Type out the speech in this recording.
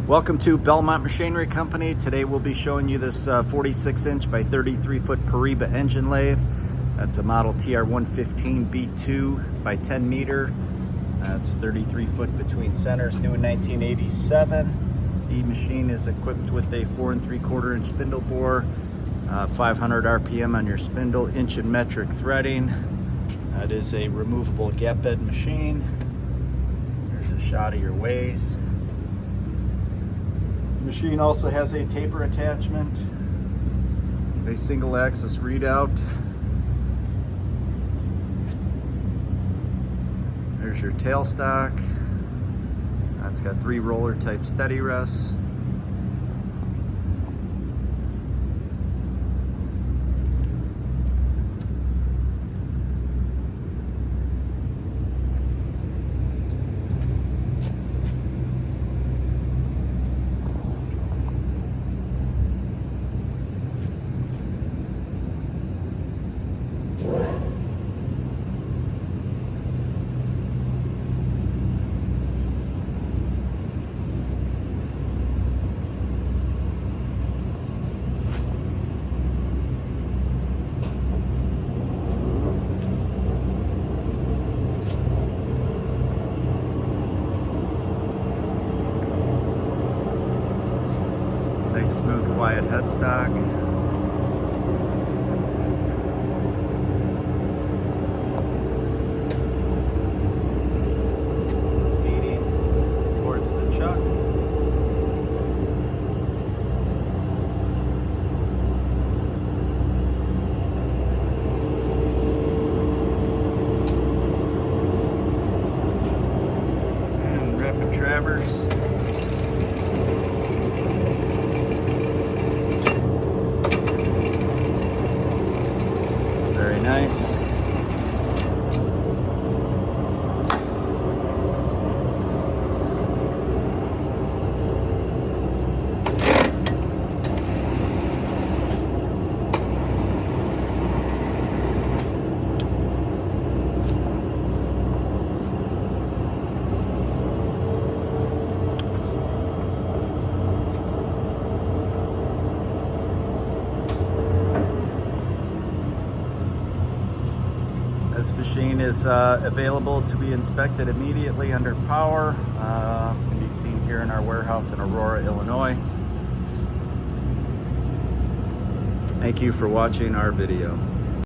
Welcome to Belmont Machinery Company. Today we'll be showing you this 46-inch by 33-foot POREBA engine lathe. That's a model TR115B2 by 10 meter. That's 33 foot between centers, new in 1987. The machine is equipped with a 4 3/4 inch spindle bore, 500 RPM on your spindle, inch and metric threading. That is a removable gap bed machine. There's a shot of your ways. The machine also has a taper attachment, a single axis readout. There's your tailstock. That's got 3 roller type steady rests. Nice, smooth, quiet headstock. Feeding towards the chuck. And rapid traverse. Very nice. This machine is available to be inspected immediately under power. Can be seen here in our warehouse in Aurora, Illinois. Thank you for watching our video.